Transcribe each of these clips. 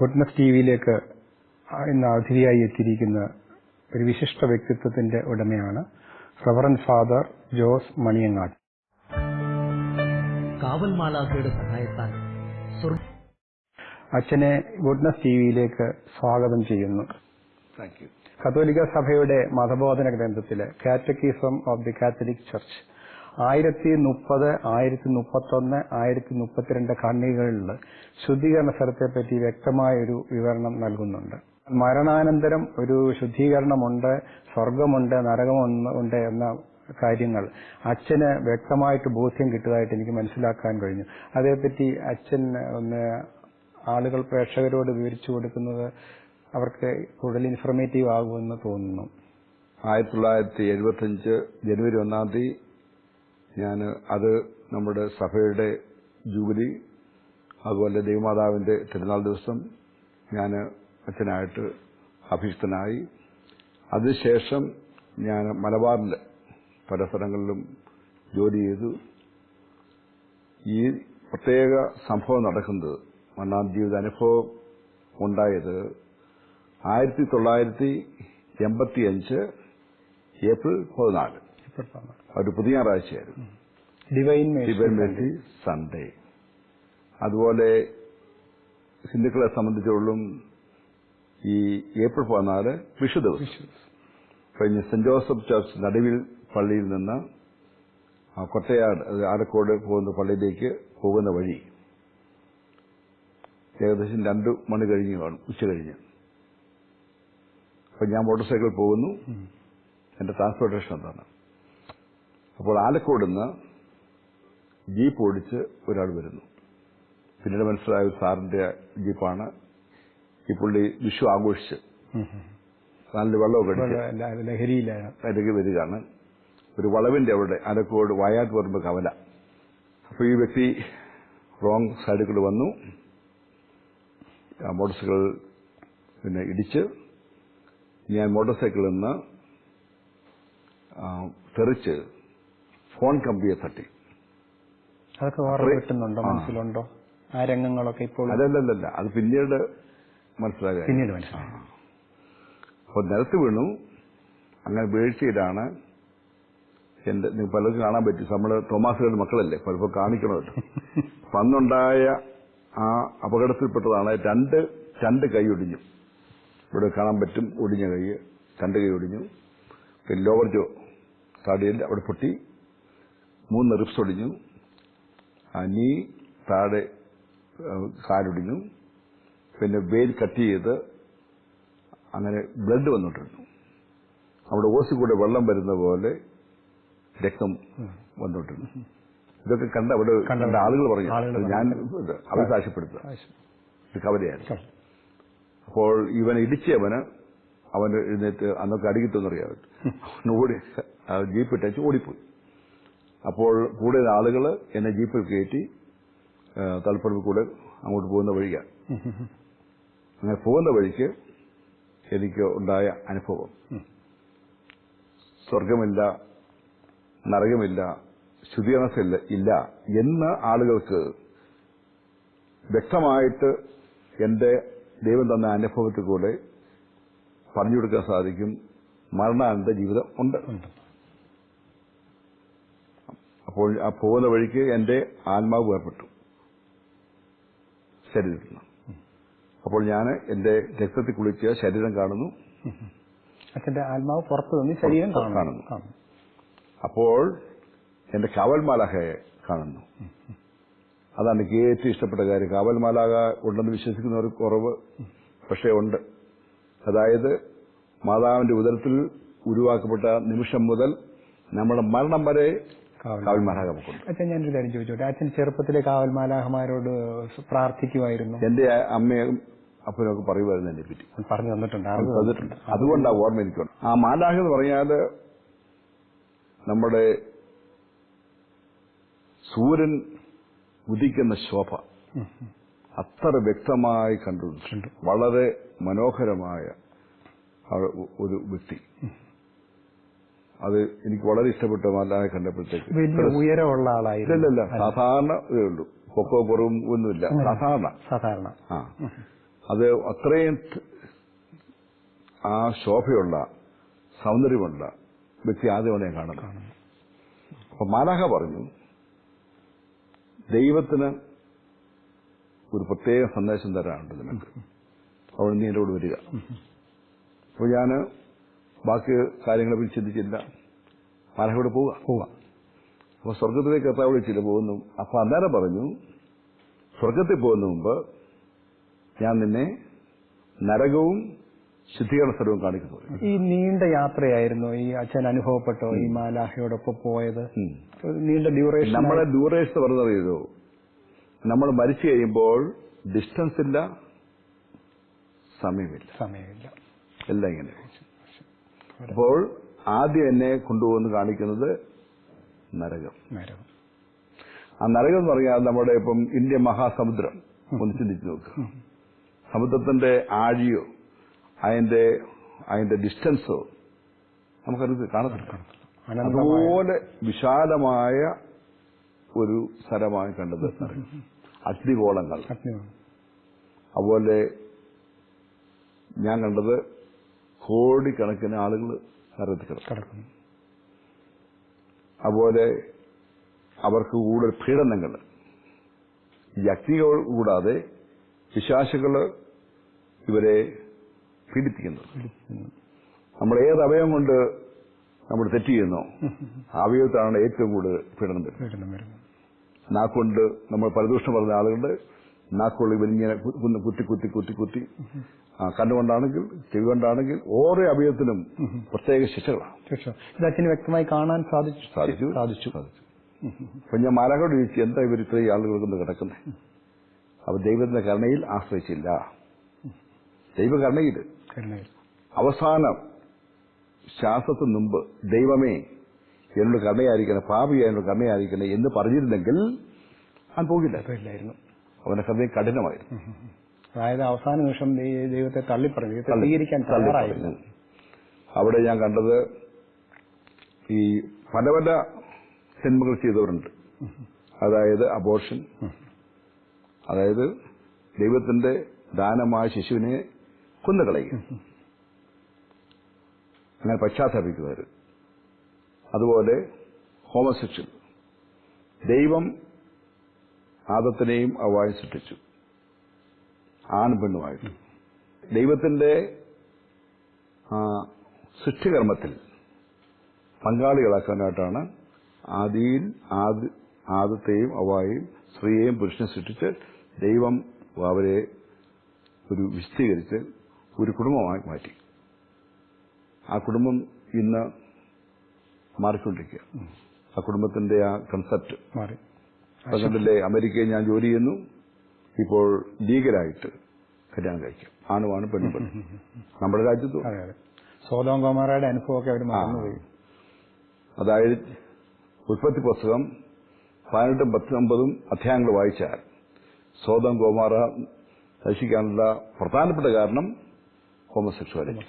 Goodness ടിവിയിലേക്ക് ഇന്ന് അതിഥിയായി എത്തിയിരിക്കുന്ന ഒരു വിശിഷ്ട വ്യക്തിത്വത്തിന്റെ ഉടമയാണ് റവറന്റ് ഫാദർ ജോസ് മണിയങ്ങാട്. കാവൽ മാലാഖയുടെ സഹായത്താൽ അച്ഛനെ ഗുഡ്നസ് ടിവിയിലേക്ക് സ്വാഗതം ചെയ്യുന്നു. കത്തോലിക്ക സഭയുടെ മതബോധന ഗ്രന്ഥത്തിലെ catechism of the Catholic church 1030, 1031, 1032 ഖണ്ഡികകളിൽ ശുദ്ധീകരണ സ്ഥലത്തെപ്പറ്റി വ്യക്തമായൊരു വിവരണം നൽകുന്നുണ്ട്. മരണാനന്തരം ഒരു ശുദ്ധീകരണമുണ്ട്, സ്വർഗമുണ്ട്, നരകമുണ്ട് എന്ന കാര്യങ്ങൾ അച്ഛന് വ്യക്തമായിട്ട് ബോധ്യം കിട്ടുന്നതായിട്ട് എനിക്ക് മനസ്സിലാക്കാൻ കഴിഞ്ഞു. അതേപ്പറ്റി അച്ഛൻ ഒന്ന് ആളുകൾ പ്രേക്ഷകരോട് വിവരിച്ചു കൊടുക്കുന്നത് അവർക്ക് കൂടുതൽ ഇൻഫർമേറ്റീവ് ആകുമെന്ന് തോന്നുന്നു. 1975 ജനുവരി 1 ഞാൻ അത് നമ്മുടെ സഭയുടെ ജൂബിലി, അതുപോലെ ദൈവമാതാവിന്റെ തിരുനാൾ ദിവസം ഞാൻ അച്ഛനായിട്ട് അഭിഷിക്തനായി. അതിനുശേഷം ഞാൻ മലബാറിൽ പല സ്ഥലങ്ങളിലും ജോലി ചെയ്തു. ഈ പ്രത്യേക സംഭവം നടക്കുന്നത്, ഒന്നാം ജീവിതാനുഭവം ഉണ്ടായത് 1985 ഏപ്രിൽ 14 ഒരു പുതിയ ഞായറാഴ്ചയായിരുന്നു, ഡിവൈൻ മേഴ്സി സൺഡേ. അതുപോലെ ഹിന്ദുക്കളെ സംബന്ധിച്ചോളം ഈ ഏപ്രിൽ 14 വിഷു ദിവസം. കഴിഞ്ഞ സെന്റ് ജോസഫ് ചർച്ച് നടുവിൽ പള്ളിയിൽ നിന്ന് കൊട്ടയാട് ആലക്കോട് പോകുന്ന പള്ളിയിലേക്ക് പോകുന്ന വഴി ഏകദേശം 2 മണി കഴിഞ്ഞ് കാണും, ഉച്ച കഴിഞ്ഞ്. അപ്പൊ ഞാൻ മോട്ടോർ സൈക്കിൾ പോകുന്നു. എന്റെ ട്രാൻസ്പോർട്ടേഷൻ എന്താണ്? അപ്പോൾ ആലക്കോട് നിന്ന് ജീപ്പ് ഓടിച്ച് ഒരാൾ വരുന്നു. പിന്നീട് മനസ്സിലായ സാറിന്റെ ജീപ്പാണ്. ഈ പുള്ളി വിഷു ആഘോഷിച്ച് നല്ല വെള്ളമൊക്കെ ലഹരി വരികയാണ്. ഒരു വളവിന്റെ അവിടെ ആലക്കോട് വയാട്ട് പറമ്പ് കവല. അപ്പൊ ഈ വ്യക്തി റോങ് സൈഡിൽ കൂടെ വന്നു. മോട്ടോർ സൈക്കിൾ പിന്നെ ഇടിച്ച് ഞാൻ മോട്ടോർ സൈക്കിളിൽ നിന്ന് തെറിച്ച് ഫോൺ കമ്പിയെ തട്ടി. അതൊക്കെ ഓർമ്മ കിട്ടുന്നുണ്ടോ, മനസ്സിലുണ്ടോ ആ രംഗങ്ങളൊക്കെ? ഇപ്പോൾ അതല്ല, അത് പിന്നീട് മനസ്സിലാകുക. അപ്പോൾ നിലത്ത് വീണു. അങ്ങനെ വീഴ്ചയിലാണ് നിങ്ങൾ പലർക്കും കാണാൻ പറ്റി. നമ്മള് തോമാസുകളുടെ മക്കളല്ലേ, പലപ്പോൾ കാണിക്കണമല്ലോ. അന്നുണ്ടായ ആ അപകടത്തിൽപ്പെട്ടതാണ് രണ്ട് കൈ ഒടിഞ്ഞു. ഇവിടെ കാണാൻ പറ്റും, ഒടിഞ്ഞ കൈ, 2 കൈ ഒടിഞ്ഞു. പിന്നെ ലോവർ ജോ താടിയിൽ അവിടെ പൊട്ടി, 3 റിബ്സ് ഒടിഞ്ഞു. നീ താഴെ കാലൊടിഞ്ഞു. പിന്നെ വെയിൽ കട്ട് ചെയ്ത് അങ്ങനെ ബ്ലഡ് വന്നിട്ടുണ്ട്. അവിടെ ഓസി കൂടെ വെള്ളം വരുന്ന പോലെ രക്തം വന്നിട്ടുണ്ട്. ഇതൊക്കെ അവിടെ കണ്ട ആളുകൾ പറഞ്ഞു, ഞാൻ അവർ സാക്ഷ്യപ്പെടുത്തുക കവലയായിരുന്നു. അപ്പോൾ ഇവൻ ഇടിച്ചവന് അവന് എഴുന്നേറ്റ് അന്നൊക്കെ അടികിട്ടെന്നറിയാം, ഓടി ജീപ്പ് ഇട്ടച്ച് ഓടിപ്പോയി. അപ്പോൾ കൂടെ ആളുകൾ എന്നെ ജീപ്പിൽ കയറ്റി തളിപ്പറമ്പിൽ കൂടെ അങ്ങോട്ട് പോകുന്ന വഴിയാണ്. അങ്ങനെ പോകുന്ന വഴിക്ക് എനിക്ക് ഉണ്ടായ അനുഭവം, സ്വർഗമില്ല, നരകമില്ല, ശുദ്ധീകരണ ഇല്ല എന്ന് ആളുകൾക്ക് വ്യക്തമായിട്ട് എന്റെ ദൈവം തന്ന അനുഭവത്തിൽ കൂടെ പറഞ്ഞു കൊടുക്കാൻ സാധിക്കും. മരണാനന്തര ജീവിതം ഉണ്ട്. അപ്പോൾ ആ പോകുന്ന വഴിക്ക് എന്റെ ആത്മാവ് വേർപെട്ടു ശരീരത്തിൽ നിന്ന്. അപ്പോൾ ഞാൻ എന്റെ രക്തത്തിൽ കുളിച്ച് ശരീരം കാണുന്നു. അച്ഛന്റെ ആത്മാവ് പുറത്തു നിന്ന് ശരീരം കാണുന്നു. അപ്പോൾ എന്റെ കാവൽ മാലാഖയെ കാണുന്നു. അതാണ് എനിക്ക് ഏറ്റവും ഇഷ്ടപ്പെട്ട കാര്യം. കാവൽ മാലാഖ ഉണ്ടെന്ന് വിശ്വസിക്കുന്നവർക്ക് കുറവ്, പക്ഷേ ഉണ്ട്. അതായത് മാതാവിന്റെ ഉദരത്തിൽ ഉരുവാക്കപ്പെട്ട നിമിഷം മുതൽ നമ്മുടെ മരണം വരെ കാവൽ മാലാഖ നമുക്കുണ്ട്. അച്ഛൻ ഞാനൊരു കാര്യം ചോദിച്ചോട്ടെ, അച്ഛൻ ചെറുപ്പത്തിലെ കാവൽ മാലാഖമാരോട് പ്രാർത്ഥിക്കുമായിരുന്നു? എന്റെ അമ്മയും അപ്പനൊക്കെ പറയുമായിരുന്നു എന്നെ പറ്റി, പറഞ്ഞു തന്നിട്ടുണ്ട്. അതുകൊണ്ട് ആ ഓർമ്മ എനിക്കുണ്ട്. ആ മാലാഖ എന്ന് പറഞ്ഞാൽ നമ്മുടെ സൂര്യൻ ഉദിക്കുന്ന ശോഭ അത്ര വ്യക്തമായി കണ്ടിട്ടുണ്ട്. വളരെ മനോഹരമായ ഒരു വ്യക്തി. അത് എനിക്ക് വളരെ ഇഷ്ടപ്പെട്ട മാലാഖ കണ്ടപ്പോഴത്തേക്ക്. വലിയ ഉയരമുള്ള ആളായിരുന്നു? ഇല്ല, സാധാരണ ഇതേ ഉള്ളൂ, പൊക്കോ കുറവും ഒന്നുമില്ല, സാധാരണ. അത് അത്രയും ആ ശോഭയുള്ള സൗന്ദര്യമുള്ള വ്യക്തി ആദ്യമാണ് ഞാൻ കാണുന്നത്. അപ്പൊ മാലാഖ പറഞ്ഞു, ദൈവത്തിന് ഒരു പ്രത്യേക സന്ദേശം തരാനുണ്ട് നിനക്ക്, അവിടെ നീ എന്നോട് വരിക. അപ്പോൾ ഞാൻ ബാക്കി കാര്യങ്ങളെ ചിന്തിച്ചില്ല, മാലാഖയോട് പോവുക. അപ്പോൾ സ്വർഗത്തിലേക്ക് കർത്താവ് വിളിച്ചില്ല, പോകുന്നു. അപ്പൊ അന്നേരം പറഞ്ഞു, സ്വർഗത്തിൽ പോകുന്ന മുമ്പ് ഞാൻ നിന്നെ നരകവും ശുദ്ധീകരണ സ്ഥലവും കാണിക്കുന്നു. ഈ നീണ്ട യാത്രയായിരുന്നു ഈ അച്ഛൻ അനുഭവപ്പെട്ടോ ഈ മാലാഖയോടൊപ്പം പോയത്? നീണ്ട ഡ്യൂറേഷൻ. നമ്മളെ ഡ്യൂറേഷൻ പറഞ്ഞറിയോ, നമ്മൾ മരിച്ചു കഴിയുമ്പോൾ ഡിസ്റ്റൻസ് ഇല്ല, സമയമില്ല, എല്ലാം ഇങ്ങനെ. അപ്പോൾ ആദ്യം എന്നെ കൊണ്ടുപോകുന്ന കാണിക്കുന്നത് നരകം. ആ നരകം എന്ന് പറഞ്ഞാൽ നമ്മുടെ ഇപ്പം ഇന്ത്യൻ മഹാസമുദ്രം ഒന്ന് ചിന്തിച്ചു നോക്കുക. സമുദ്രത്തിന്റെ ആഴിയോ അതിന്റെ ഡിസ്റ്റൻസോ നമുക്കത് കാണത്തില്ല. അതുപോലെ വിശാലമായ ഒരു സ്ഥലമായി കണ്ടത് അഗ്നിഗോളങ്ങൾ. അതുപോലെ ഞാൻ കണ്ടത് കോടിക്കണക്കിന് ആളുകൾ നരകത്തിൽ കിടക്കുന്നു. അതുപോലെ അവർക്ക് കൂടുതൽ പീഡനങ്ങൾ. ഈ അഗ്നികൾ കൂടാതെ പിശാചുകള് ഇവരെ പീഡിപ്പിക്കുന്നത്. നമ്മൾ ഏത് അവയവം കൊണ്ട് നമ്മൾ തെറ്റ് ചെയ്യുന്നോ ആ അവയവത്താണ് ഏറ്റവും കൂടുതൽ പീഡനം വരുന്നത്. നാക്കുകൊണ്ട് നമ്മൾ പരദൂഷണം പറഞ്ഞ ആളുകളുടെ നാക്കുകൾ ഇവരിങ്ങനെ കുത്തി കണ്ണുകൊണ്ടാണെങ്കിൽ ചെവി കൊണ്ടാണെങ്കിൽ ഓരോ അവയവത്തിനും പ്രത്യേക ശിക്ഷകളാണ്. ഇതച്ഛന് വ്യക്തമായി കാണാൻ സാധിച്ചു. അപ്പൊ ഞാൻ മാലാഖയോട് ചോദിച്ചു, എന്താ ഇവർ ഇത്രയും ആളുകൾക്കൊന്ന് കിടക്കുന്നത്? അപ്പൊ ദൈവത്തിന്റെ കരുണയിൽ ആശ്രയിച്ചില്ല. ദൈവകരുണയിൽ അവസാനം ശ്വാസത്തിന് മുമ്പ് ദൈവമേ എന്നോട് കരുണയായിരിക്കണം, പാപിയായ എന്നോട് കരുണയായിരിക്കണം എന്ന് പറഞ്ഞിരുന്നെങ്കിൽ അവൻ പോകില്ലായിരുന്നു. അവന്റെ ഹൃദയം കഠിനമായിരുന്നു. അതായത് അവസാന നിമിഷം ദൈവത്തെ തള്ളിപ്പറഞ്ഞു, സ്വീകരിക്കാൻ തയ്യാറായിരുന്നു. അവിടെ ഞാൻ കണ്ടത് ഈ പല പല ജന്മകൾ ചെയ്തവരുണ്ട്. അതായത് അബോർഷൻ, അതായത് ദൈവത്തിന്റെ ദാനമായ ശിശുവിനെ കൊന്നുകളയുക, അങ്ങനെ പശ്ചാത്തപിക്കുന്നവർ. അതുപോലെ ഹോമോസെക്ഷൽ. ദൈവം ആദത്തിനെയും അവ്വായും സൃഷ്ടിച്ചു, ആണും പെണ്ണുമായിട്ട്. ദൈവത്തിന്റെ സൃഷ്ടികർമ്മത്തിൽ പങ്കാളികളാക്കാനായിട്ടാണ് ആദത്തെയും അവ്വായെയും സ്ത്രീയെയും പുരുഷനെ സൃഷ്ടിച്ച് ദൈവം അവരെ ഒരു വിശദീകരിച്ച് ഒരു കുടുംബമായി മാറ്റി. ആ കുടുംബം ഇന്ന് മാറിക്കൊണ്ടിരിക്കുക. ആ കുടുംബത്തിന്റെ ആ കൺസെപ്റ്റ് മാറി. അതുകൊണ്ടല്ലേ അമേരിക്കയിൽ ഞാൻ ജോലി ചെയ്യുന്നു, ഇപ്പോൾ ലീഗലായിട്ട് കല്യാണം കഴിക്കും, ആണുമാണ് പെണ്ണും. നമ്മുടെ രാജ്യത്തും സോദോം ഗൊമോറയുടെ അനുഭവമൊക്കെ അവർ മറന്നുപോയി. അതായത് ഉൽപ്പത്തി പുസ്തകം 18, 19 അധ്യായങ്ങൾ വായിച്ചാൽ സോദോം ഗൊമോറ നശിക്കാനുള്ള പ്രധാനപ്പെട്ട കാരണം ഹോമോസെക്ഷുവാലിറ്റി.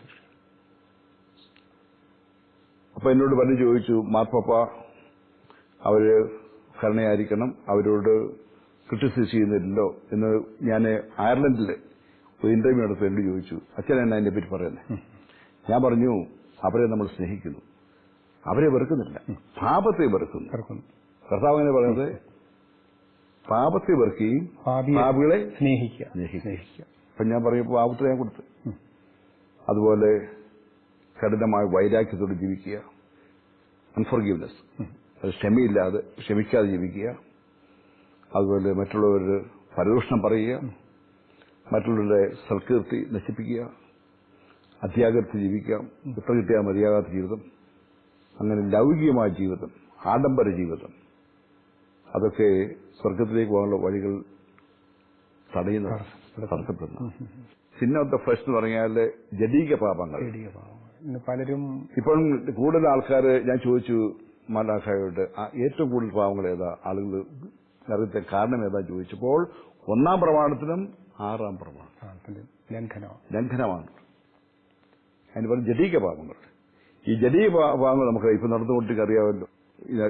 അപ്പൊ എന്നോട് പലരും ചോദിച്ചു, മാർപ്പാപ്പ അവര് കരുണയായിരിക്കണം, അവരോട് ക്രിട്ടിസൈസ് ചെയ്യുന്നില്ലല്ലോ എന്ന്. ഞാൻ അയർലൻഡിൽ ഒരു ഇന്റർവ്യൂ നടത്തി എന്നോട് ചോദിച്ചു, അച്ഛൻ എന്നാ അതിനെ പറ്റി പറയുന്നത്? ഞാൻ പറഞ്ഞു, അവരെ നമ്മൾ സ്നേഹിക്കുന്നു, അവരെ വെറുക്കുന്നില്ല, പാപത്തെ വെറുക്കുന്നു. കർത്താവ് അങ്ങനെ പറയുന്നത്, പാപത്തെ വെറുക്കുകയും പാപികളെ സ്നേഹിക്കുക. അപ്പൊ ഞാൻ പറയുമ്പോൾ പാപത്തെ ഞാൻ കൊടുത്തു. അതുപോലെ കഠിനമായ വൈരാഗ്യത്തോട് ജീവിക്കുക, അൺഫോർഗീവ്നെസ്, അത് ക്ഷമിക്കാതെ ജീവിക്കുക. അതുപോലെ മറ്റുള്ളവരുടെ പരദൂഷണം പറയുക, മറ്റുള്ളവരുടെ സൽകീർത്തി നശിപ്പിക്കുക, അത്യാഗ്രഹത്തിൽ ജീവിക്കാം, എത്ര കിട്ടിയാൽ മതിയാകാത്ത ജീവിതം, അങ്ങനെ ലൗകികമായ ജീവിതം, ആഡംബര ജീവിതം, അതൊക്കെ സ്വർഗത്തിലേക്ക് പോകാനുള്ള വഴികൾ തടസ്സപ്പെടുന്നു. സിൻ ഓഫ് ദ ഫ്ലഷ് എന്ന് പറഞ്ഞാൽ ജഡീക പാപങ്ങൾ. പലരും ഇപ്പോൾ കൂടുതൽ ആൾക്കാർ, ഞാൻ ചോദിച്ചു മാലാഖയോട്, ഏറ്റവും കൂടുതൽ പാവങ്ങൾ ഏതാ, ആളുകൾ നരകത്തെ കാരണം ഏതാ ചോദിച്ചപ്പോൾ 1-ാം പ്രമാണത്തിനും 6-ാം പ്രമാണം ലംഘനമാണ്. അതിന് പറഞ്ഞ ജഡീക പാപങ്ങൾ. ഈ ജഡീക പാപങ്ങൾ നമുക്ക് ഇപ്പൊ നടന്നുകൊണ്ടിരിക്കുക അറിയാമല്ലോ.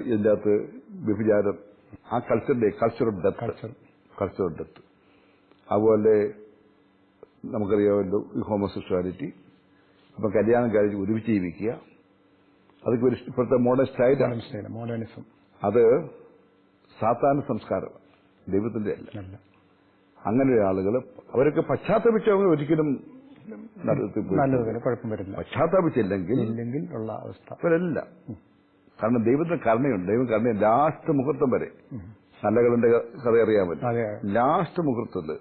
ഇതിന്റെ അകത്ത് വ്യഭിചാരം, ആ കൾച്ചർ ഓഫ് ഡെത്ത്. അതുപോലെ നമുക്കറിയാമല്ലോ ഈ ഹോമോസെക്ഷുവാലിറ്റി, ഇപ്പം കല്യാണം കഴിച്ച് ഒരുമിച്ച് ജീവിക്കുക, അതൊക്കെ ഒരു ഇപ്പോഴത്തെ മോഡേൺ സ്റ്റൈലാണ്. മോഡേണിസം അത് സാത്താന സംസ്കാരം, ദൈവത്തിന്റെ അല്ല. അങ്ങനെ ആളുകൾ അവരൊക്കെ പശ്ചാത്തപിച്ചവർ ഒരിക്കലും കുഴപ്പം വരില്ല. പശ്ചാത്തപിച്ചില്ലെങ്കിൽ ഉള്ള അവസ്ഥ അവരല്ല. കാരണം ദൈവത്തിന്റെ കരുണയുണ്ട്. ദൈവം കരുണ ലാസ്റ്റ് മുഹൂർത്തം വരെ. നല്ലകളുടെ കഥ അറിയാമല്ലോ. ലാസ്റ്റ് മുഹൂർത്തത്തിൽ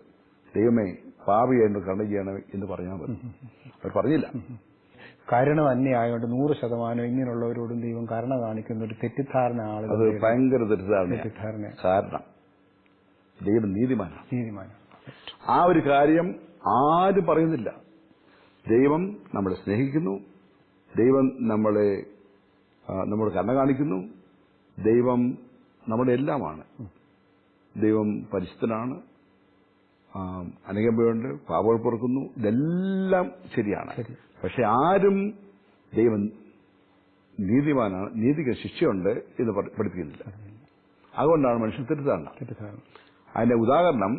ദൈവമേ പാപിയായിട്ട് കരുണ ചെയ്യണം എന്ന് പറഞ്ഞാൽ മതി. അവർ പറഞ്ഞില്ല. കരുണ തന്നെ ആയതുകൊണ്ട് 100% ഇങ്ങനെയുള്ളവരോടും ദൈവം കരുണ കാണിക്കുന്ന ഒരു തെറ്റിദ്ധാരണ ആളുകൾ. അത് ഭയങ്കര തെറ്റിദ്ധാരണ. കാരണം ദൈവം നീതിമാനാണ്. ആ ഒരു കാര്യം ആരും പറയുന്നില്ല. ദൈവം നമ്മളെ സ്നേഹിക്കുന്നു, ദൈവം നമ്മളോട് കരുണ കാണിക്കുന്നു, ദൈവം നമ്മുടെ എല്ലാമാണ്. ദൈവം പരിശുദ്ധനാണ്, അനുകമ്പയുണ്ട്, പാപങ്ങൾ പൊറുക്കുന്നു, ഇതെല്ലാം ശരിയാണ്. പക്ഷെ ആരും ദൈവം നീതിമാനാണ്, നീതിക്ക് ശിക്ഷയുണ്ട് എന്ന് പഠിപ്പിക്കുന്നില്ല. അതുകൊണ്ടാണ് മനുഷ്യൻ തെറ്റിദ്ധാരണ. അതിന്റെ ഉദാഹരണം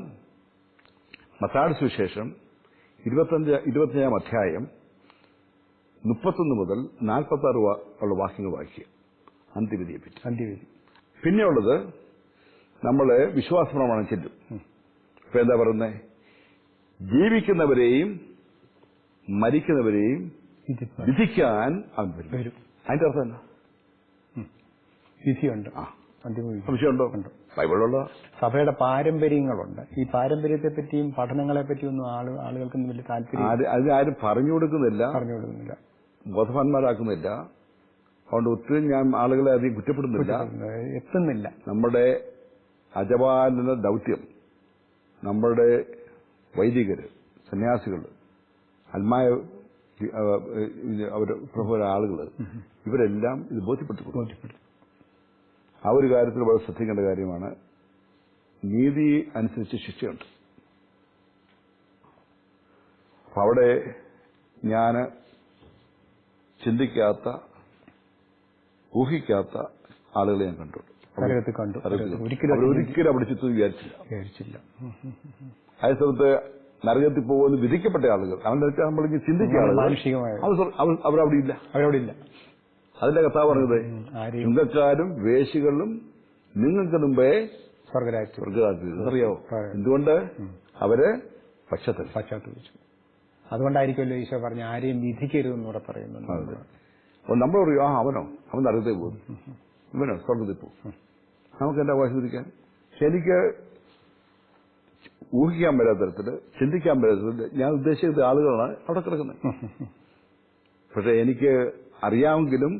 മത്തായിയുടെ സുവിശേഷം 25 അധ്യായം 31 മുതൽ 46 ഉള്ള വാക്യങ്ങൾ വായിക്കുക. അന്ത്യവിധിയെ പറ്റി. പിന്നെയുള്ളത് നമ്മള് വിശ്വാസ പ്രമാണം ചെല്ലും. ഇപ്പൊ എന്താ പറയുന്നത്? ജീവിക്കുന്നവരെയും മരിക്കുന്നവരെയും വിധിക്കാൻ അവൻ വരും. അതിന്റെ അർത്ഥം എന്താ? വിധിയുണ്ട്. സംശയമുണ്ടോ? ബൈബിളിലുള്ള സഭയുടെ പാരമ്പര്യങ്ങളുണ്ട്. ഈ പാരമ്പര്യത്തെ പറ്റിയും പഠനങ്ങളെ പറ്റിയും ഒന്നും ആളുകൾക്ക് വലിയ താല്പര്യം അതിനാരും പറഞ്ഞു കൊടുക്കുന്നില്ല, ബോധവാന്മാരാക്കുന്നില്ല. അതുകൊണ്ട് ഒത്തിരി ഞാൻ ആളുകളെ അധികം കുറ്റപ്പെടുന്നില്ല, എത്തുന്നില്ല. നമ്മുടെ അജപാലന ദൗത്യം, നമ്മുടെ വൈദികര്, സന്യാസികൾ, ആത്മായ പ്രമുഖ ആളുകൾ, ഇവരെല്ലാം ഇത് ബോധ്യപ്പെട്ടു. ആ ഒരു കാര്യത്തിൽ വളരെ ശ്രദ്ധിക്കേണ്ട കാര്യമാണ്. നീതി അനുസരിച്ച് ശിക്ഷയുണ്ട്. അപ്പൊ അവിടെ ഞാൻ ചിന്തിക്കാത്ത, ഊഹിക്കാത്ത ആളുകളെ ഞാൻ കണ്ടു. ഒരിക്കലും അവിടെ ചിത്രം വിചാരിച്ചില്ല. അതേ സമയത്ത് നരകത്തിൽ പോകുമെന്ന് വിധിക്കപ്പെട്ട ആളുകൾ, അവന്റെ നമ്മളിങ്ങനെ ചിന്തിക്കുക ആളുകൾ, അവരവിടെ ഇല്ല. അതിന്റെ കഥ പറഞ്ഞത്, ചുങ്കക്കാരും വേശികളും നിങ്ങൾക്ക് മുമ്പേ സ്വർഗരാജ്യത്തിൽ. അറിയാവോ എന്തുകൊണ്ട്? അവര് പശ്ചാത്തപിച്ചു. അതുകൊണ്ടായിരിക്കുമല്ലോ ഈശോ പറഞ്ഞ ആരെയും വിധിക്കരുതെന്നൂടെ പറയുന്നുണ്ട്. നമ്മൾ പറയും, അവൻ നരകത്തിൽ പോകും, ഇവനോ സ്വർഗത്തിൽ പോകും. നമുക്ക് എന്റെ അവകാശം വിധിക്കാൻ. എനിക്ക് ഊഹിക്കാൻ പറ്റാത്ത തരത്തില്, ചിന്തിക്കാൻ പറ്റാത്ത തരത്തില് ഞാൻ ഉദ്ദേശിച്ച ആളുകളാണ് അവിടെ കിടക്കുന്നത്. പക്ഷെ എനിക്ക് അറിയാമെങ്കിലും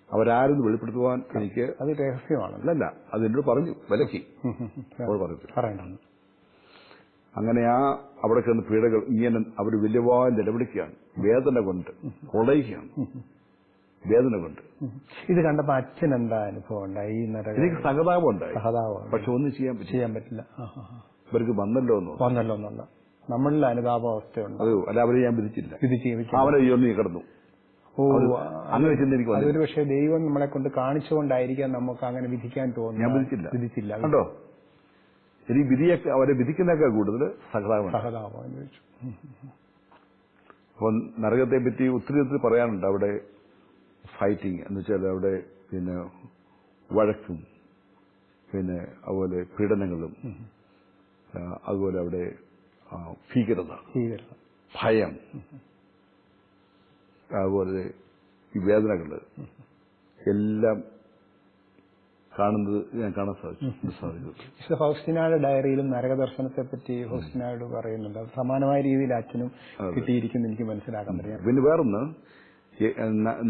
അവരാരെന്ന് വെളിപ്പെടുത്തുവാൻ എനിക്ക് അത് രഹസ്യമാണ്. അല്ല, അത് എന്നോട് പറഞ്ഞു, വിലക്കി പറഞ്ഞു. അങ്ങനെ അവിടെ കിടന്ന പീഡകൾ ഇങ്ങനെ അവർ വലിയവായി നിലവിളിക്കുകയാണ്, വേദന കൊണ്ട് കൊളയുകയാണ്, വേദന കൊണ്ട്. ഇത് കണ്ടപ്പോ അച്ഛൻ എന്താ അനുഭവം ഉണ്ടായി? എനിക്ക് സഹതാപം ഉണ്ടായി. പക്ഷെ ഒന്നും ചെയ്യാൻ പറ്റില്ല. ഇവർക്ക് വന്നല്ലോ എന്നല്ല നമ്മളിൽ അനുതാപാവസ്ഥയുണ്ട്. അല്ല, അവരെ ഞാൻ വിധിച്ചില്ല, അവരെ നീ കിടന്നു. അങ്ങനെ ചിന്തിക്കും. അതൊരു പക്ഷേ ദൈവം നമ്മളെ കൊണ്ട് കാണിച്ചുകൊണ്ടായിരിക്കാം നമുക്ക് അങ്ങനെ വിധിക്കാൻ തോന്നുന്നു. ഞാൻ വിധിച്ചില്ല കണ്ടോ. എനിക്ക് അവരെ വിധിക്കുന്നതൊക്കെ കൂടുതൽ സഹതാപം. അപ്പൊ നരകത്തെ പറ്റി ഒത്തിരി പറയാനുണ്ട്. അവിടെ ഫൈറ്റിംഗ് എന്ന് വെച്ചാൽ അവിടെ പിന്നെ വഴക്കും, പിന്നെ അതുപോലെ പീഡനങ്ങളും, അതുപോലെ അവിടെ ഭീകരത, ഭയം, അതുപോലെ ഈ വേദനകൾ എല്ലാം കാണുന്നത് ഞാൻ കാണാൻ സാധിച്ചു. ഫൗസ്റ്റിനയുടെ ഡയറിയിലും നരകദർശനത്തെ പറ്റി ഫൗസ്റ്റിനയോട് പറയുന്നുണ്ട്. സമാനമായ രീതിയിൽ അച്ഛനും കിട്ടിയിരിക്കുന്നു എനിക്ക് മനസ്സിലാക്കാൻ പറ്റും. പിന്നെ വേറൊന്ന്,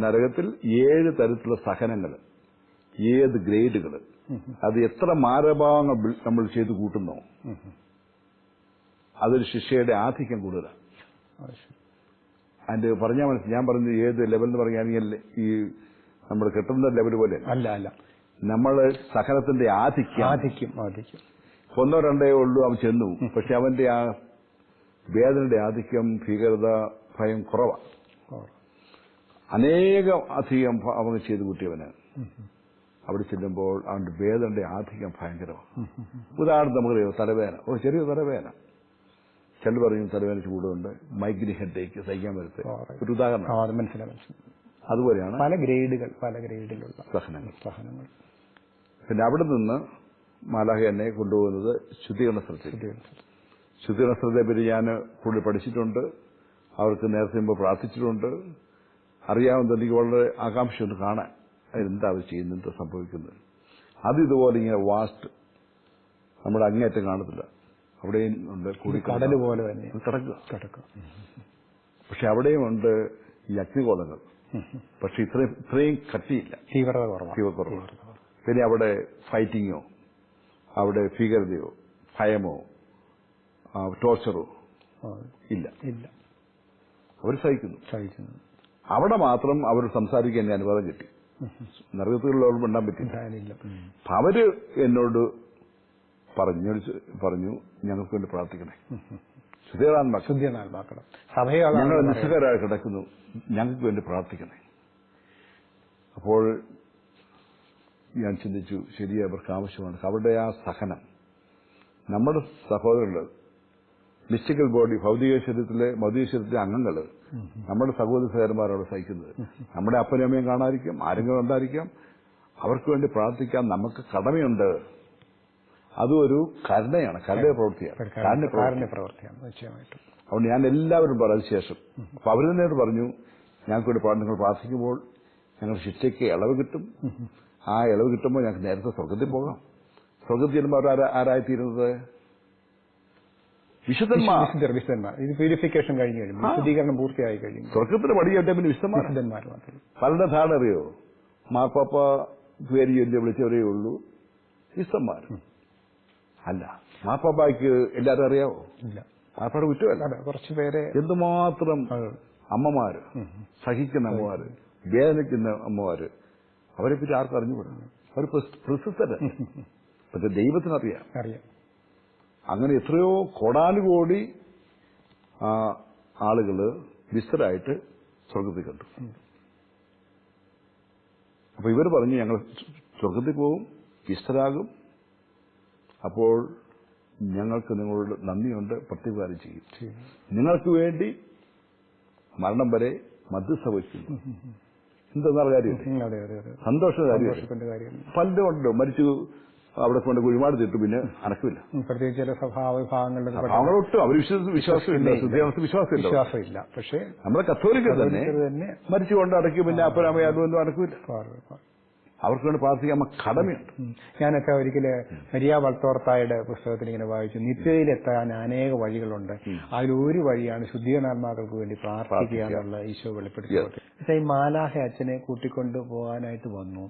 നരകത്തിൽ 7 തരത്തിലുള്ള സഹനങ്ങൾ, 7 ഗ്രേഡുകൾ, അത് എത്ര മാരഭാവങ്ങൾ നമ്മൾ ചെയ്ത് കൂട്ടുന്നോ അതൊരു ശിക്ഷയുടെ ആധിക്യം കൂടുതലാണ്. അതിന്റെ പറഞ്ഞാൽ ഞാൻ പറഞ്ഞത് ഏത് ലെവൽ എന്ന് പറയുകയാണെങ്കിൽ ഈ നമ്മൾ കെട്ടുന്ന ലെവൽ പോലെ അല്ല, നമ്മൾ സഹനത്തിന്റെ ആധിക്യം 1 2 ഉള്ളൂ അവൻ ചെന്നു. പക്ഷെ അവന്റെ ആ വേദനയുടെ ആധിക്യം, ഭീകരത, ഭയം കുറവാണ്. അധികം അവൻ ചെയ്തു കൂട്ടിയവന് അവിടെ ചെല്ലുമ്പോൾ അവന്റെ വേദനയുടെ ആധിക്യം ഭയങ്കരമാണ്. ഉദാഹരണം നമുക്ക് തലവേദന, ചെറിയ തലവേദന, ചിലർ പറയും തലവേദന ചൂടുണ്ട്, മൈഗ്രെയിൻ ഹെഡേക്ക്, സഹിക്കാൻ പറ്റത്തെ. ഒരു ഉദാഹരണം മനസ്സിലായി. അതുപോലെയാണ് പല ഗ്രേഡിലുള്ള സഹനങ്ങൾ. പിന്നെ അവിടെ നിന്ന് മാലാഖ എന്നെ കൊണ്ടുപോകുന്നത് ശുദ്ധീകരണ സ്ഥലത്തേക്ക്. ശുദ്ധീകരണ സ്ഥലത്തെ പറ്റി ഞാൻ കൂടുതൽ പഠിച്ചിട്ടുണ്ട്, അവർക്ക് നേരത്തെ മുമ്പ് പ്രാർത്ഥിച്ചിട്ടുണ്ട്. അറിയാവുന്നത് എനിക്ക് വളരെ ആകാംക്ഷയുണ്ട് കാണാൻ അതെന്താ അവർ ചെയ്യുന്നത്, എന്താ സംഭവിക്കുന്നത്. അത് ഇതുപോലെ ഇങ്ങനെ വാസ്റ്റ് നമ്മുടെ അങ്ങേയറ്റം കാണത്തില്ല, അവിടെയും ഉണ്ട് കൂടി കടൽ പോലെ തന്നെ കിടക്കുക. പക്ഷെ അവിടെയും ഉണ്ട് ഈ അഗ്നികോളങ്ങൾ. പക്ഷെ ഇത്രയും കട്ടിയില്ല, തീവ്രത കുറവാണ്. പിന്നെ അവിടെ ഫൈറ്റിങ്ങോ, അവിടെ ഭീകരതയോ, ഭയമോ, ടോർച്ചറോ ഇല്ല. അവർ സഹിക്കുന്നു. അവിടെ മാത്രം അവർ സംസാരിക്കാൻ എന്നെ അനുവാദം കിട്ടി. നരകത്തിലുള്ളവർ മിണ്ടാൻ പറ്റില്ല. അവര് എന്നോട് പറഞ്ഞു ഞങ്ങൾക്ക് വേണ്ടി പ്രാർത്ഥിക്കണേ, ശുദ്ധീകരണമാക്കണം, ഞങ്ങൾ നിസ്സഹരായി കിടക്കുന്നു, ഞങ്ങൾക്ക് വേണ്ടി പ്രാർത്ഥിക്കണേ. അപ്പോൾ ഞാൻ ചിന്തിച്ചു, ശരിയാ, അവർക്ക് ആവശ്യമാണ്. അവരുടെ ആ സഹനം, നമ്മുടെ സഹോദരങ്ങൾ മിസ്റ്റിക്കൽ ബോഡി, ഭൗതിക ശരീരത്തിലെ അംഗങ്ങൾ, നമ്മുടെ സഹോദര സഹോദരന്മാരാണ് സഹിക്കുന്നത്. നമ്മുടെ അപ്പനും അമ്മയും കാണാതിരിക്കാം, ആരെങ്കിലും ഉണ്ടായിരിക്കാം. അവർക്ക് വേണ്ടി പ്രാർത്ഥിക്കാൻ നമുക്ക് കടമയുണ്ട്. അതും ഒരു കരുണയാണ്, കരുണ പ്രവൃത്തിയാണ് നിശ്ചയമായിട്ടും. അതുകൊണ്ട് ഞാൻ എല്ലാവരും പറഞ്ഞു ശേഷം. അപ്പൊ അവർ തന്നെയോട് പറഞ്ഞു, ഞങ്ങൾക്ക് വേണ്ടി നിങ്ങൾ പ്രാർത്ഥിക്കുമ്പോൾ ഞങ്ങളുടെ ശിക്ഷയ്ക്ക് ഇളവ് കിട്ടും. ആ ഇളവ് കിട്ടുമ്പോൾ ഞങ്ങൾക്ക് നേരത്തെ സ്വർഗത്തിൽ പോകാം. സ്വർഗത്തിൽ ചെല്ലുമ്പോൾ അവർ ആരായിത്തീരുന്നത് വിശുദ്ധന്മാർ. ഇത് പ്യൂരിഫിക്കേഷൻ കഴിഞ്ഞു കഴിഞ്ഞു, വിശുദ്ധീകരണം പൂർത്തിയായി കഴിഞ്ഞു. സ്വർഗത്തിന് പടിയേറ്റ പിന്നെ വിശുദ്ധന്മാർ. പലരുടെ ധാരണ അറിയോ? മാർപ്പാപ്പ പേര് ചൊല്ലി വിളിച്ചവരേ ഉള്ളൂ വിശുദ്ധന്മാർ. അല്ല, മാർപ്പാപ്പയ്ക്ക് എല്ലാവരും അറിയാവോ? ഇല്ല. മാർപ്പാടെ കുറ്റമല്ല, കുറച്ചു പേരെ. എന്തുമാത്രം അമ്മമാര്, സഹിക്കുന്ന അമ്മമാര്, വേദനിക്കുന്ന അമ്മമാര്, അവരെ പറ്റി ആർക്കും അറിഞ്ഞുകൂടാ. അവർ പ്രസിദ്ധരാണ്. പക്ഷെ ദൈവത്തിനറിയാം. അങ്ങനെ എത്രയോ കോടാനുകോടി ആളുകള് വിസ്തരായിട്ട് സ്വർഗത്തിൽ കണ്ടു. അപ്പൊ ഇവർ പറഞ്ഞു, ഞങ്ങൾ സ്വർഗത്തിൽ പോകും, വിസ്തരാകും. അപ്പോൾ ഞങ്ങൾക്ക് നിങ്ങളോട് നന്ദിയുണ്ട്, പ്രത്യുപകാരം ചെയ്യും. നിങ്ങൾക്ക് വേണ്ടി മരണം വരെ മധ്യസ്ഥ വഹിക്കുന്നു. എന്തെന്നുള്ള കാര്യം, സന്തോഷ കാര്യം. പലരും ഉണ്ട് മരിച്ചു അവിടെ കൊണ്ട് കുഴിമാട് തിട്ടു, പിന്നെ അനക്കില്ല. പ്രത്യേകിച്ച് ചില സഭാവിഭാഗങ്ങളിലൊട്ടും അവർ വിശ്വാസമില്ല. പക്ഷേ നമ്മുടെ കത്തോലിക്കർ തന്നെ മരിച്ചുകൊണ്ട് അടക്കി, പിന്നെ അപ്പനമ്മയൊന്നും അടക്കില്ല. അവർക്ക് വേണ്ടി പ്രാർത്ഥിക്കാൻ കടമയുണ്ട്. ഞാനൊക്കെ ഒരിക്കല് മരിയ വൾത്തോർത്തായുടെ പുസ്തകത്തിൽ ഇങ്ങനെ വായിച്ചു, നിത്യതയിലെത്താൻ അനേക വഴികളുണ്ട്, അതിലൊരു വഴിയാണ് ശുദ്ധീകരണാത്മാക്കൾക്ക് വേണ്ടി പ്രാർത്ഥിക്കുക എന്നുള്ള ഈശോ വെളിപ്പെടുത്തി. ഈ മാലാഹ അച്ഛനെ കൂട്ടിക്കൊണ്ടു പോകാനായിട്ട് വന്നു.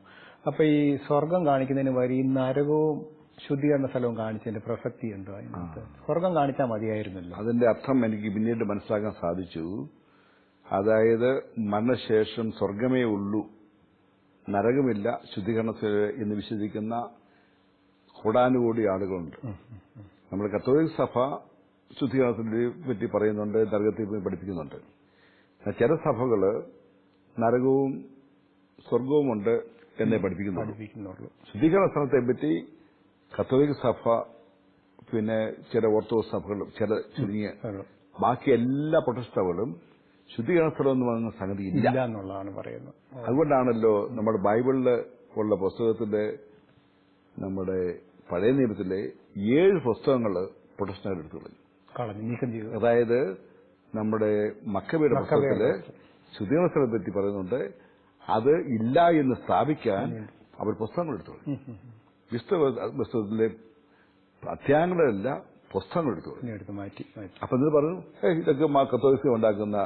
അപ്പൊ ഈ സ്വർഗം കാണിക്കുന്നതിന് വരി നരകവും ശുദ്ധീകരണ സ്ഥലവും കാണിച്ചതിന്റെ പ്രസക്തി എന്തോ? സ്വർഗം കാണിച്ചാൽ മതിയായിരുന്നല്ലോ. അതിന്റെ അർത്ഥം എനിക്ക് പിന്നീട് മനസ്സിലാക്കാൻ സാധിച്ചു. അതായത് മരണശേഷം സ്വർഗമേ ഉള്ളൂ, നരകമില്ല, ശുദ്ധീകരണത്തിൽ എന്ന് വിശ്വസിക്കുന്ന കോടാനുകോടി ആളുകളുണ്ട്. നമ്മുടെ കത്തോലിക്ക സഭ ശുദ്ധീകരണത്തിനെ പറ്റി പറയുന്നുണ്ട്, നരകത്തെ പഠിപ്പിക്കുന്നുണ്ട്. ചില സഭകള് നരകവും സ്വർഗവുമുണ്ട് എന്നേ പഠിപ്പിക്കുന്നുള്ളൂ. ശുദ്ധീകരണ സ്ഥലത്തെ പറ്റി കത്തോലിക്ക സഭ, പിന്നെ ചില ഓർത്തഡോക്സ് സഭകളും, ചില ചുരുങ്ങിയ ബാക്കി എല്ലാ പ്രൊട്ടസ്റ്റന്റുകളും ശുദ്ധീകരണ സ്ഥലം എന്ന് പറയുന്ന സംഗതി ഇല്ല എന്നുള്ളതാണ് പറയുന്നത്. അതുകൊണ്ടാണല്ലോ നമ്മുടെ ബൈബിളില് ഉള്ള പുസ്തകത്തിലെ, നമ്മുടെ പഴയ നിയമത്തിലെ 7 പുസ്തകങ്ങൾ പ്രൊട്ടസ്റ്റന്റുകാർ എടുത്തു. അതായത് നമ്മുടെ മക്കബയുടെ പുസ്തകത്തില് ശുദ്ധീകരണ സ്ഥലത്തെ പറ്റി പറയുന്നുണ്ട്. അത് ഇല്ല എന്ന് സ്ഥാപിക്കാൻ അവർ പുസ്തകങ്ങൾ എടുത്തു. പുസ്തകത്തിലെ അധ്യായങ്ങളല്ല, പുസ്തകങ്ങൾ എടുത്തു മാറ്റി. അപ്പൊ ഇത് പറഞ്ഞു, ഇതൊക്കെ കത്തോലിക്ക ഉണ്ടാക്കുന്ന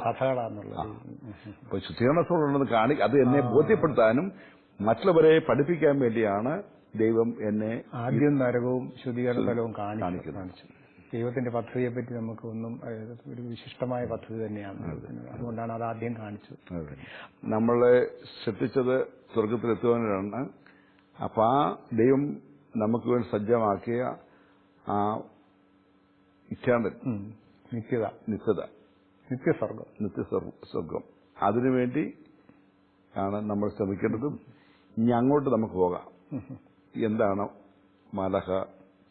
കഥകളാണെന്നുള്ളത്. അപ്പൊ ശുദ്ധീകരണ സ്ഥലമുണ്ടെന്ന് അത് എന്നെ ബോധ്യപ്പെടുത്താനും മറ്റുള്ളവരെ പഠിപ്പിക്കാൻ വേണ്ടിയാണ് ദൈവം എന്നെ ആദ്യം നരകവും ശുദ്ധീകരണ സ്ഥലവും കാണിക്കുന്നത്. ദൈവത്തിന്റെ പദ്ധതിയെ പറ്റി നമുക്ക് ഒന്നും, ഒരു വിശിഷ്ടമായ പദ്ധതി തന്നെയാണ്. അതുകൊണ്ടാണ് അത് ആദ്യം കാണിച്ചത്. നമ്മളെ സൃഷ്ടിച്ചത് സ്വർഗത്തിലെത്തുവാനാണ്. അപ്പൊ ആ ദൈവം നമുക്ക് വേണ്ടി സജ്ജമാക്കിയ ആ ഇച്ഛാണ്ടൻ നിത്യസ്വർഗം, അതിനുവേണ്ടി ആണ് നമ്മൾ ശ്രമിക്കേണ്ടതും. ഇനി അങ്ങോട്ട് നമുക്ക് പോകാം. എന്താണ് മാലാഖ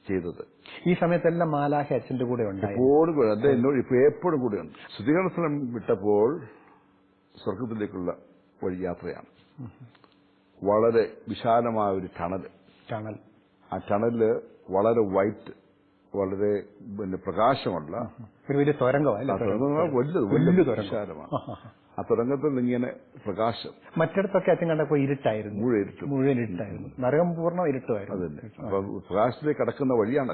ചെയ്തത്. ഈ സമയത്തെല്ലാം മാലാഖ അച്ഛന്റെ കൂടെ ഉണ്ടായി. എപ്പോഴും കൂടെ അദ്ദേഹം എന്നോട് ഇപ്പൊ എപ്പോഴും കൂടെയുണ്ട്. ശുദ്ധീകരണ സ്ഥലം വിട്ടപ്പോൾ സ്വർഗത്തിലേക്കുള്ള വഴി യാത്രയാണ്. വളരെ വിശാലമായ ഒരു ടണൽ. ആ ടണല് വളരെ വൈറ്റ്, വളരെ പ്രകാശമുള്ള ഒരു വലിയ വലിയ വിശാലമാണ്. ആ തുരങ്കത്തിൽ ഇങ്ങനെ പ്രകാശം. മറ്റിടത്തൊക്കെ അച്ഛൻ കണ്ടപ്പോ ഇരുട്ടായിരുന്നു, മുഴുവൻ ഇരുട്ടായിരുന്നു. നരകം പൂർണ്ണ ഇരുട്ടുമായിരുന്നു. അതന്നെ. അപ്പൊ പ്രകാശത്തിലേക്ക് കടക്കുന്ന വഴിയാണ്.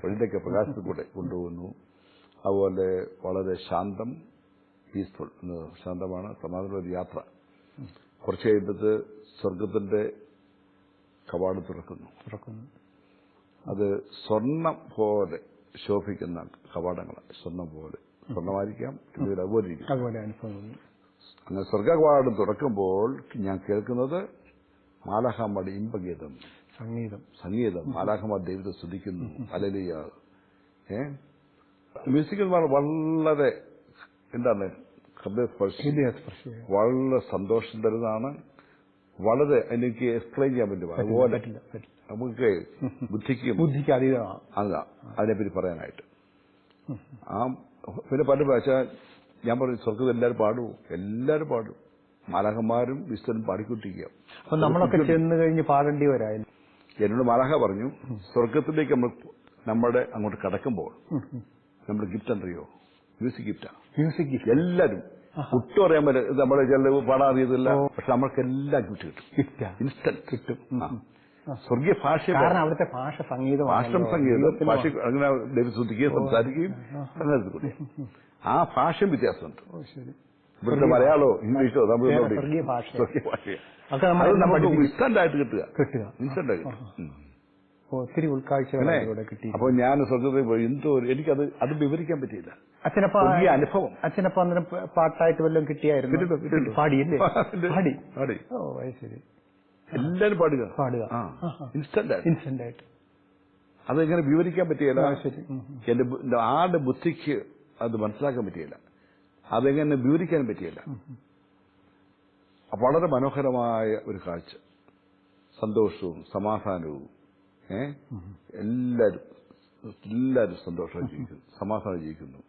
വഴിയിലേക്ക് പ്രകാശത്തിൽ കൂടെ കൊണ്ടുപോകുന്നു. അതുപോലെ വളരെ ശാന്തം, പീസ്ഫുൾ, ശാന്തമാണ്, സമാധാനമുള്ള ഒരു യാത്ര. കുറച്ച് കഴിയുമ്പോൾ സ്വർഗത്തിന്റെ കവാടം തുറക്കുന്നു. അത് സ്വർണം പോലെ ശോഭിക്കുന്ന കവാടങ്ങൾ. സ്വർണം പോലെ, സ്വർണ്ണമായിരിക്കാം, അതുപോലെ അനുഭവം. അങ്ങനെ സ്വർഗ കവാടം തുറക്കുമ്പോൾ ഞാൻ കേൾക്കുന്നത് മാലാഖമാരുടെ ഇമ്പഗീതം, സംഗീതം. മാലാഖമാർ ദൈവത്തെ സ്തുതിക്കുന്നു. ഹല്ലേലൂയ. മ്യൂസിക് വളരെ എന്താണ്, ഹൃദയസ്പർശി, വളരെ സന്തോഷം തരുന്നതാണ്. വളരെ എനിക്ക് എക്സ്പ്ലെയിൻ ചെയ്യാൻ പറ്റും. അതുപോലെ നമുക്ക് ബുദ്ധിക്ക് അതീതമാണ് അതിനെപ്പറ്റി പറയാനായിട്ട്. പിന്നെ പല ഭാഷ ഞാൻ പറഞ്ഞു, സ്വർഗത്തിൽ എല്ലാവരും പാടും. മാലാഖമാരും വിശുദ്ധനും പാടിക്കൊണ്ടിരിക്കുക. അപ്പൊ നമ്മളൊക്കെ ചെന്ന് കഴിഞ്ഞ് പാടേണ്ടി വരായിരുന്നു. എന്നോട് മാലാഖ പറഞ്ഞു, സ്വർഗത്തിലേക്ക് നമ്മുടെ അങ്ങോട്ട് കടക്കുമ്പോൾ നമ്മുടെ ഗിഫ്റ്റ് എന്തറിയോ? Music gift. എല്ലാവരും ഒട്ടും അറിയാൻ പറ്റില്ല. നമ്മുടെ ചില പാടാൻ അറിയത്തില്ല, പക്ഷെ നമ്മൾക്ക് എല്ലാ ഗിഫ്റ്റ് കിട്ടും. ഇൻസ്റ്റന്റ് കിട്ടും. സ്വർഗീയ ഭാഷ, അവിടുത്തെ ഭാഷ സംഗീതം, ഭാഷ അങ്ങനെ ദൈവസ്തുതിക്കുകയും സംസാരിക്കുകയും സംഗീതത്തിൽ ആ ഭാഷയും വ്യത്യാസമുണ്ട്. ഇവിടുത്തെ മലയാളമോ ഇംഗ്ലീഷോ സ്വർഗീയ ഭാഷ നമുക്ക് ഇൻസ്റ്റന്റ് ആയിട്ട് കിട്ടുക. ഇൻസ്റ്റന്റ് ആയിട്ട് ഒത്തിരി ഉൾക്കാഴ്ചകളെ കിട്ടി. അപ്പൊ ഞാൻ സ്വർഗത്തിൽ പോയി എനിക്കത് അത് വിവരിക്കാൻ പറ്റിയില്ല. അച്ഛനപ്പോ അനുഭവം. അച്ഛനപ്പോ അന്നേരം പാട്ടായിട്ട് വല്ലതും കിട്ടിയായിരുന്നു? പാടിയില്ലേ? പാടി. ഓ ശരി. എല്ലാരും പാടുക ഇൻസ്റ്റന്റ് ആയിട്ട്. അതെങ്ങനെ വിവരിക്കാൻ പറ്റിയില്ല. എന്റെ ആളുടെ ബുദ്ധിക്ക് അത് മനസ്സിലാക്കാൻ പറ്റിയില്ല. അതെങ്ങനെ വിവരിക്കാൻ പറ്റിയില്ല. വളരെ മനോഹരമായ ഒരു കാഴ്ച, സന്തോഷവും സമാധാനവും. എല്ലാവരും സന്തോഷമായി ജീവിക്കുന്നു, സമാധാനം ജീവിക്കുന്നു.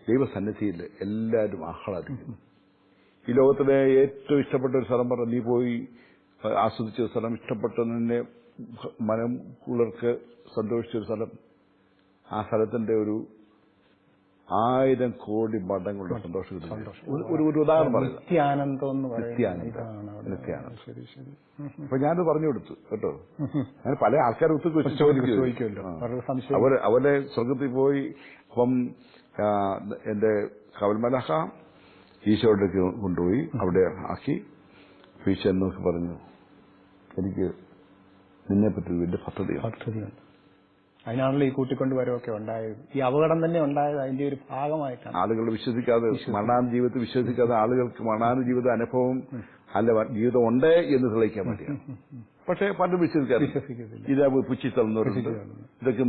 ദൈവസന്നിധിയിൽ എല്ലാവരും ആഹ്ലാദിക്കുന്നു. ഈ ലോകത്തിലെ ഏറ്റവും ഇഷ്ടപ്പെട്ട ഒരു സ്ഥലം പറഞ്ഞ, നീ പോയി ആസ്വദിച്ച സ്ഥലം, ഇഷ്ടപ്പെട്ട നിന്നെ മനം കുളിർക്ക് സന്തോഷിച്ചൊരു സ്ഥലം, ആ സ്ഥലത്തിന്റെ ഒരു 1000 കോടി മടങ്ങളുടെ സന്തോഷം. ഒരു ഉദാഹരണം പറയുന്നത് നിത്യാനന്ദം. അപ്പൊ ഞാനത് പറഞ്ഞു കൊടുത്തു കേട്ടോ. ഞാൻ പല ആൾക്കാരെ അവരെ സ്വർഗത്തിൽ പോയി. അപ്പം എന്റെ കവൽമലാഖ ഈശോയിലേക്ക് കൊണ്ടുപോയി അവിടെ ആക്കി. ഈശോ എന്നൊക്കെ പറഞ്ഞു, എനിക്ക് നിന്നെപ്പറ്റി വലിയ പദ്ധതിയുണ്ട്. അതിനാണല്ലോ ഈ കൂട്ടിക്കൊണ്ടുവരവൊക്കെ ഉണ്ടായത്. ഈ അപകടം തന്നെ ഉണ്ടായത് അതിന്റെ ഒരു ഭാഗമായിട്ടാണ്. ആളുകൾ വിശ്വസിക്കാതെ, മരണാന ജീവിതത്തിൽ വിശ്വസിക്കാതെ ആളുകൾക്ക് മരണാന ജീവിത അനുഭവം അല്ല ജീവിതം ഉണ്ട് എന്ന് തെളിയിക്കാൻ വേണ്ടിയാണ്. പക്ഷെ പലരും വിശ്വസിക്കാറില്ല. ഇത് പുച്ഛിത്തള്ളുന്നവരുണ്ട്, ഇതൊക്കെ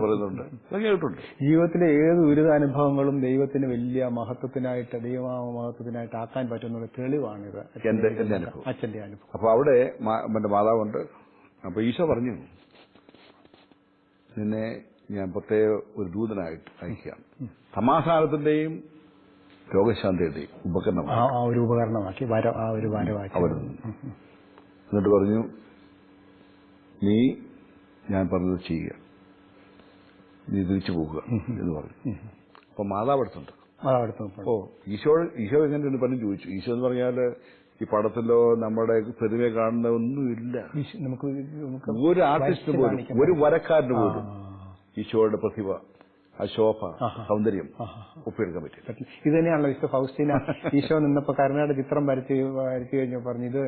പറയുന്നുണ്ട്, ഇതൊക്കെ കേട്ടിട്ടുണ്ട്. ജീവിതത്തിലെ ഏത് ദുരിതാനുഭവങ്ങളും ദൈവത്തിന് വലിയ മഹത്വത്തിനായിട്ട്, ദൈവമഹത്വത്തിനായിട്ട് ആക്കാൻ പറ്റുന്ന ഒരു തെളിവാണിത്. എന്റെ അനുഭവം, അച്ഛന്റെ അനുഭവം. അപ്പൊ അവിടെ എന്റെ മാതാവുണ്ട്. അപ്പൊ ഈശോ പറഞ്ഞു, നിന്നെ ഞാൻ പ്രത്യേക ഒരു ദൂതനായിട്ട് അയക്കുകയാണ്. സമാധാനത്തിന്റെയും രോഗശാന്തിയുടെയും ഉപകരണമാക്കി എന്നിട്ട് പറഞ്ഞു, നീ ഞാൻ പറഞ്ഞത് ചെയ്യുക, നീ തിരിച്ചു പോകുക എന്ന് പറഞ്ഞു. അപ്പൊ മാതാവ് അടുത്തുണ്ട്. ഓ ഈശോ എങ്ങനെയുണ്ട് പറഞ്ഞു ചോദിച്ചു. ഈശോ എന്ന് പറഞ്ഞാല് ഈ പടത്തിലോ നമ്മുടെ പെരുമയെ കാണുന്ന ഒന്നുമില്ല. ഒരു ആർട്ടിസ്റ്റിന് പോലും, ഒരു വരക്കാരന് പോലും ഈശോയുടെ പ്രതിഭ, ആ ശോഭ, സൗന്ദര്യം ഒപ്പിയെടുക്കാൻ പറ്റില്ല. ഇത് തന്നെയാണല്ലോ വിശുദ്ധ ഫൗസ്റ്റീന ഈശോ നിന്നപ്പോ കരുണയുടെ ചിത്രം വരച്ചു കഴിഞ്ഞു പറഞ്ഞു, ഇത്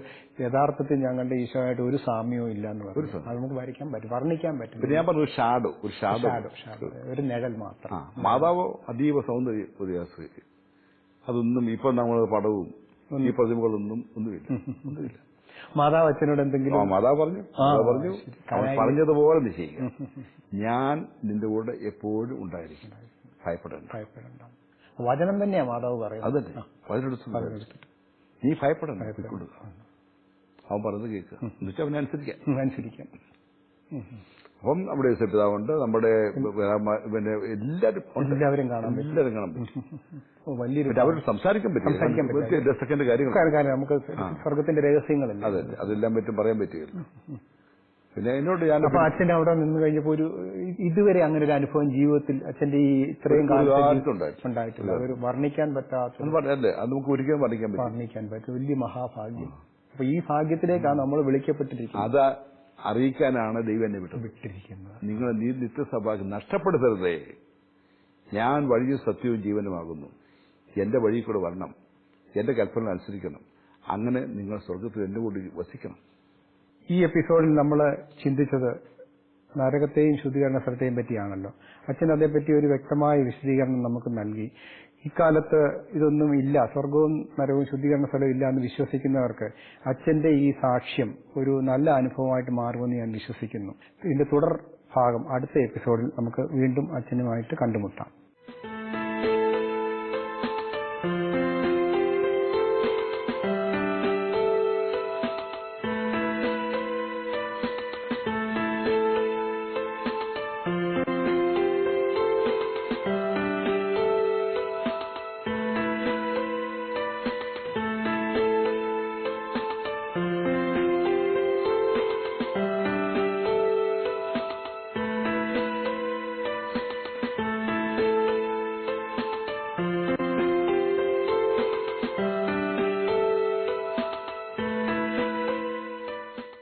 യഥാർത്ഥത്തിൽ ഞാൻ കണ്ട ഈശോയായിട്ട് ഒരു സാമ്യവും ഇല്ല എന്ന് പറഞ്ഞു. അത് നമുക്ക് വരയ്ക്കാൻ പറ്റും, വർണ്ണിക്കാൻ പറ്റും. പിന്നെ ഞാൻ പറഞ്ഞു ഒരു ഷാഡോ, ഒരു നിഴൽ മാത്രം. മാതാവോ അതീവ സൗന്ദര്യം ഉദയാശ്രീ. അതൊന്നും ഇപ്പൊ നമ്മൾ പടവും ഈ പ്രതിമകളൊന്നുമില്ല. മാതാവ് അച്ഛനോട് എന്തെങ്കിലും? മാതാവ് പറഞ്ഞു പറഞ്ഞതുപോലെ നീ ചെയ്യുക. ഞാൻ നിന്റെ കൂടെ എപ്പോഴും ഉണ്ടായിരിക്കും, ഭയപ്പെടേണ്ട. വചനം തന്നെയാ മാതാവ് പറയുന്നത്. അതല്ലേ വചനെടുത്ത് നീ ഭയപ്പെടേണ്ട. അവൻ പറഞ്ഞത് കേൾക്കുക, എന്നുവെച്ചാൽ അവനനുസരിക്കാം. അപ്പം നമ്മുടെ പിതാവുണ്ട്, നമ്മുടെ പിന്നെ എല്ലാവരും കാണാൻ പറ്റും. വലിയൊരു അവരോട് സംസാരിക്കാൻ പറ്റും. സെക്കൻഡ് കാര്യങ്ങൾ നമുക്ക് സ്വർഗത്തിന്റെ രഹസ്യങ്ങളല്ല. അതെ, അതെല്ലാം പറ്റും, പറയാൻ പറ്റുകയില്ല. പിന്നെ എന്നോട് അപ്പൊ അച്ഛന്റെ അവിടെ നിന്ന് കഴിഞ്ഞപ്പോ ഇതുവരെ അങ്ങനെ ഒരു അനുഭവം ജീവിതത്തിൽ അച്ഛന്റെ ഈ ഇത്രയും ഉണ്ടായിട്ടില്ല. അതൊരു വർണ്ണിക്കാൻ പറ്റാത്ത, അത് നമുക്ക് ഒരിക്കലും വർണ്ണിക്കാൻ പറ്റും. വലിയ മഹാഭാഗ്യം. അപ്പൊ ഈ ഭാഗ്യത്തിലേക്കാണ് നമ്മൾ വിളിക്കപ്പെട്ടിരിക്കുന്നത്. അത് അറിയിക്കാനാണ് ദൈവം എന്നെ വിട്ടിരിക്കുന്നത്. നിങ്ങൾ നിത്യസഭ നഷ്ടപ്പെടുത്തരുതേ, ഞാൻ വഴിയും സത്യവും ജീവനുമാകുന്നു, എന്റെ വഴി കൂടെ വരണം, എന്റെ കൽപ്പന അനുസരിക്കണം, അങ്ങനെ നിങ്ങൾ സ്വർഗത്തിൽ എന്റെ കൂടി വസിക്കണം. ഈ എപ്പിസോഡിൽ നമ്മൾ ചിന്തിച്ചത് നരകത്തെയും ശുദ്ധീകരണ സ്ഥലത്തെയും പറ്റിയാണല്ലോ. അച്ഛൻ അതേപ്പറ്റി ഒരു വ്യക്തമായ വിശദീകരണം നമുക്ക് നൽകി. ഇക്കാലത്ത് ഇതൊന്നും ഇല്ല, സ്വർഗവും നരകവും ശുദ്ധീകരണ സ്ഥലവും ഇല്ല എന്ന് വിശ്വസിക്കുന്നവർക്ക് അച്ഛന്റെ ഈ സാക്ഷ്യം ഒരു നല്ല അനുഭവമായിട്ട് മാറുമെന്ന് ഞാൻ വിശ്വസിക്കുന്നു. ഇതിന്റെ തുടർ ഭാഗം അടുത്ത എപ്പിസോഡിൽ നമുക്ക് വീണ്ടും അച്ഛനുമായിട്ട് കണ്ടുമുട്ടാം.